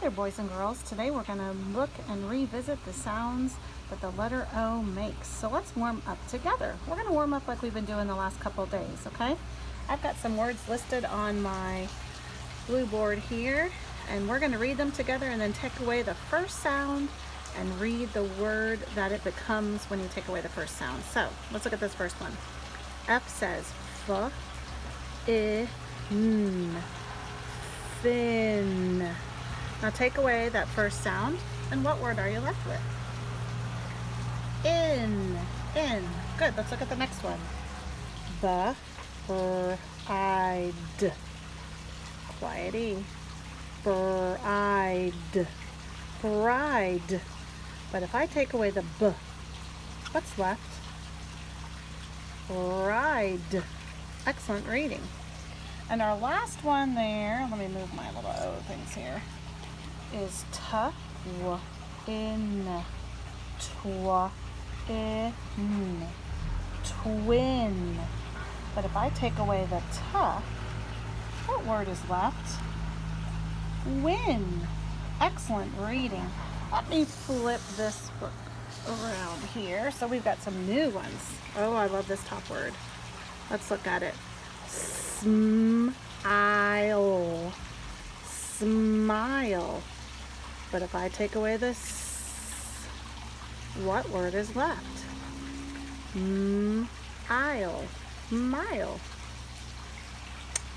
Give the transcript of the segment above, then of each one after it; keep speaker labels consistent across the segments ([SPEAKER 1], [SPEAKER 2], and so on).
[SPEAKER 1] there, boys and girls. Today we're going to look and revisit the sounds that the letter O makes. So let's warm up together. We're going to warm up like we've been doing the last couple of days, okay? I've got some words listed on my blue board here, and we're going to read them together and then take away the first sound and read the word that it becomes when you take away the first sound. So let's look at this first one. F says f, I, n, fin. Now take away that first sound, and what word are you left with? In. Good, let's look at the next one. Bride. Quiet E. Bride. Bride. But if I take away the B, what's left? Bride. Excellent reading. And our last one there, let me move my little O things here, is in, twin. But if I take away the t, what word is left? Win. Excellent reading. Let me flip this book around here. So we've got some new ones. Oh, I love this top word. Let's look at it. Smile. Smile. But if I take away this, what word is left? Mile. Mile.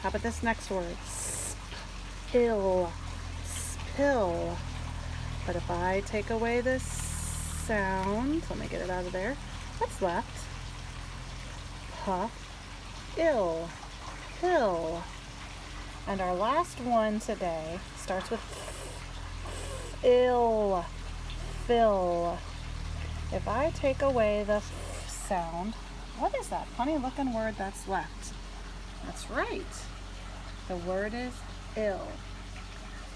[SPEAKER 1] How about this next word? Spill. Spill. But if I take away this sound, let me get it out of there. What's left? Ill. Hill. And our last one today starts with ill. Fill. If I take away the sound, what is that funny looking word that's left? That's right. The word is ill.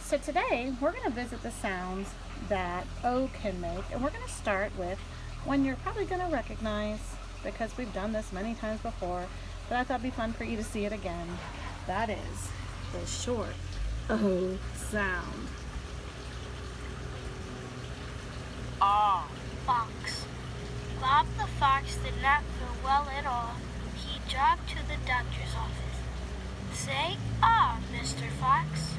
[SPEAKER 1] So today we're going to visit the sounds that O can make, and we're going to start with one you're probably going to recognize because we've done this many times before, but I thought it'd be fun for you to see it again. That is the short O sound.
[SPEAKER 2] Fox. Bob the fox did not feel well at all. He jogged to the doctor's office. Say, Mr. Fox.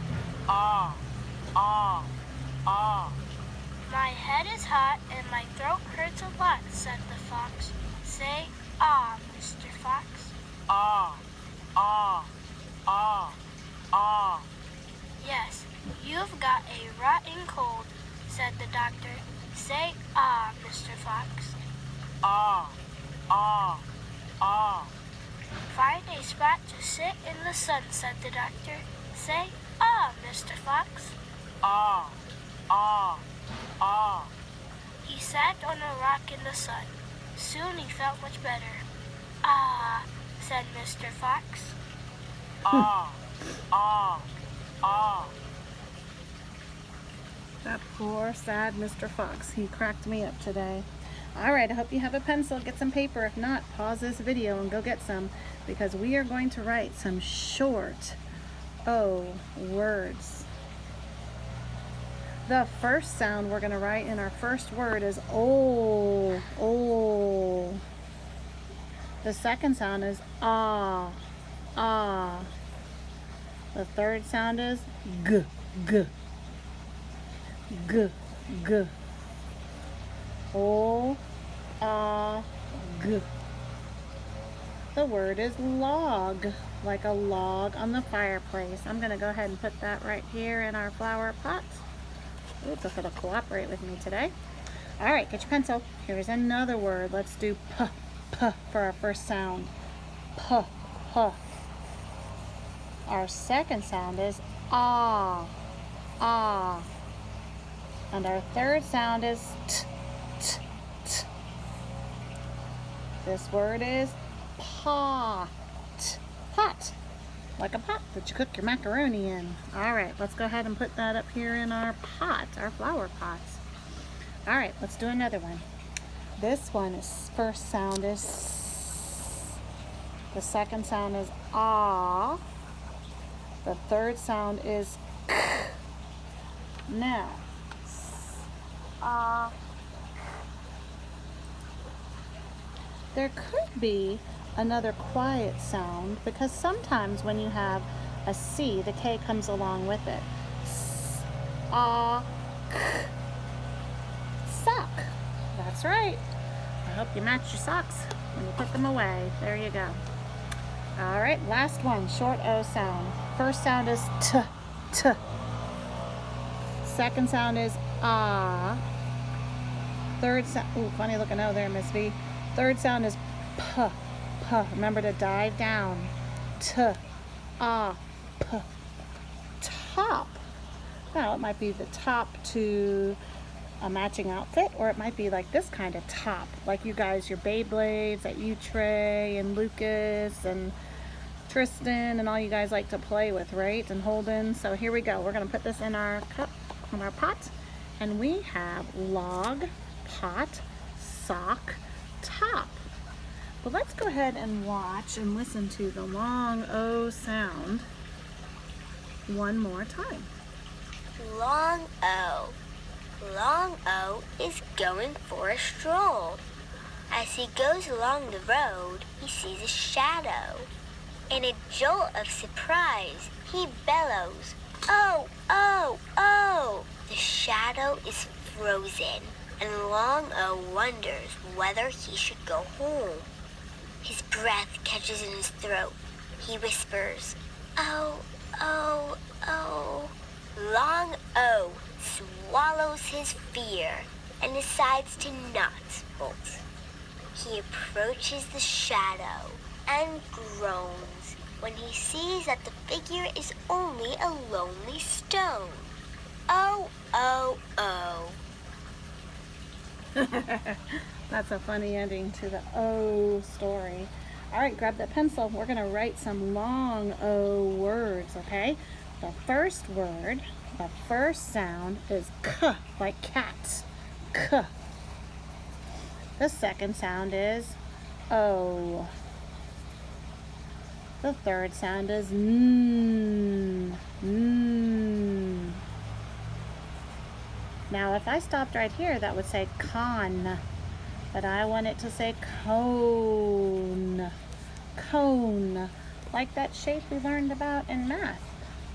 [SPEAKER 2] My head is hot and my throat hurts a lot, said the fox. Say, Mr. Fox. Yes, you've got a rotten cold, said the doctor. Say, Mr. Fox. Find a spot to sit in the sun, said the doctor. Say, Mr. Fox. He sat on a rock in the sun. Soon he felt much better. Said Mr. Fox.
[SPEAKER 1] That poor, sad Mr. Fox. He cracked me up today. All right, I hope you have a pencil. Get some paper. If not, pause this video and go get some, because we are going to write some short O words. The first sound we're going to write in our first word is O. O. The second sound is ah. Ah. The third sound is g. G. G. G. O. Ah. G. The word is log, like a log on the fireplace. I'm going to go ahead and put that right here in our flower pot. Oops, if it'll cooperate with me today. All right, get your pencil. Here's another word. Let's do p for our first sound. P. Our second sound is ah. And our third sound is t. This word is pot. Pot. Like a pot that you cook your macaroni in. All right, let's go ahead and put that up here in our pot, our flower pots. All right, let's do another one. This one is first sound is. The second sound is ah. The third sound is k. Now, ah. There could be another quiet sound because sometimes when you have a C, the K comes along with it. S, ah, k. Sock. That's right. I hope you match your socks when you put them away. There you go. All right, last one, short O sound. First sound is T, T. Second sound is ah. Third sound, ooh, funny looking O there, Miss V. Third sound is P, P. Remember to dive down. T, ah, P. Top. Now, it might be the top to a matching outfit, or it might be like this kind of top, like you guys, your Beyblades that you, Trey, and Lucas, and Tristan, and all you guys like to play with, right? And Holden. So here we go. We're going to put this in our cup, in our pot, and we have log, pot, sock, top. But let's go ahead and watch and listen to the long O sound one more time.
[SPEAKER 2] Long O. Long O is going for a stroll. As he goes along the road, he sees a shadow. In a jolt of surprise, he bellows, "Oh, oh, oh!" The shadow is frozen, and Long O wonders whether he should go home. His breath catches in his throat. He whispers, "Oh, oh, oh." Long O swallows his fear and decides to not bolt. He approaches the shadow and groans when he sees that the figure is only a lonely stone. Oh, oh, oh.
[SPEAKER 1] That's a funny ending to the O story. All right, grab that pencil. We're going to write some long O words, okay? The first word, the first sound is K, like cat. K. The second sound is O. The third sound is N. N. Now, if I stopped right here, that would say con. But I want it to say cone. Cone. Like that shape we learned about in math.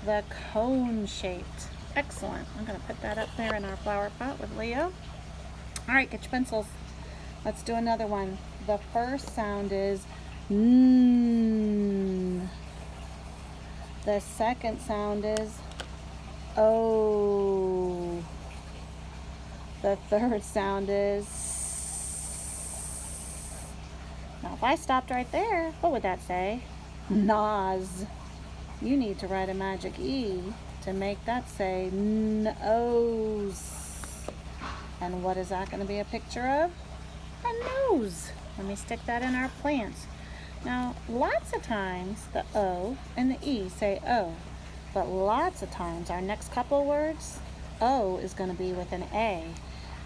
[SPEAKER 1] The cone shaped. Excellent. I'm going to put that up there in our flower pot with Leo. All right, get your pencils. Let's do another one. The first sound is N. The second sound is O. The third sound is S. Now, if I stopped right there, what would that say? Nose. You need to write a magic E to make that say nose. And what is that going to be a picture of? A nose. Let me stick that in our plants. Now, lots of times the O and the E say O, but lots of times our next couple words, O is going to be with an A.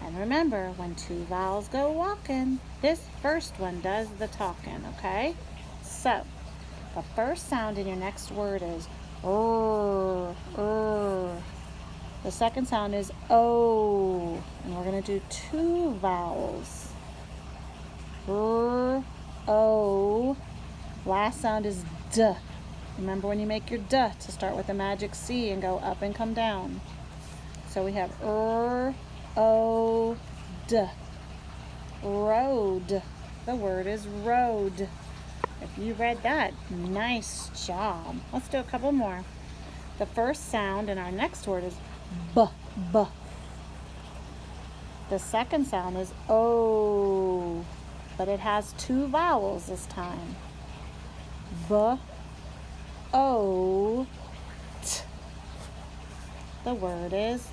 [SPEAKER 1] And remember, when two vowels go walking, this first one does the talking, okay? So, the first sound in your next word is R. The second sound is O, and we're going to do two vowels. R, O. Last sound is D. Remember when you make your D to start with the magic C and go up and come down. So we have R, O, D. Road. The word is road. If you read that, nice job. Let's do a couple more. The first sound in our next word is B, B. The second sound is O, but it has two vowels this time. B, O, T. The word is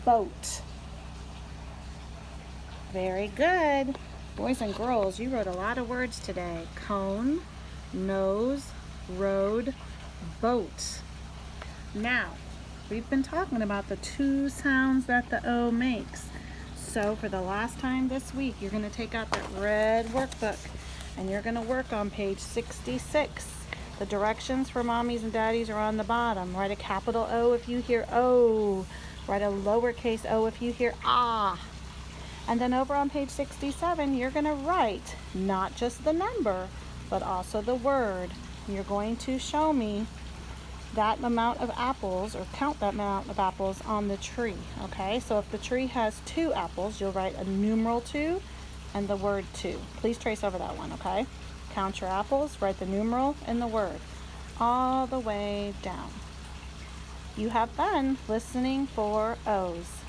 [SPEAKER 1] boat. Very good. Boys and girls, you wrote a lot of words today. Cone, nose, road, boat. Now, we've been talking about the two sounds that the O makes. So for the last time this week, you're going to take out that red workbook and you're going to work on page 66. The directions for mommies and daddies are on the bottom. Write a capital O if you hear O. Write a lowercase o if you hear ah. And then over on page 67, you're going to write not just the number, but also the word. You're going to show me that amount of apples, or count that amount of apples on the tree. Okay, so if the tree has 2 apples, you'll write a numeral 2 and the word 2. Please trace over that one, okay? Count your apples, write the numeral and the word all the way down. You have fun listening for O's.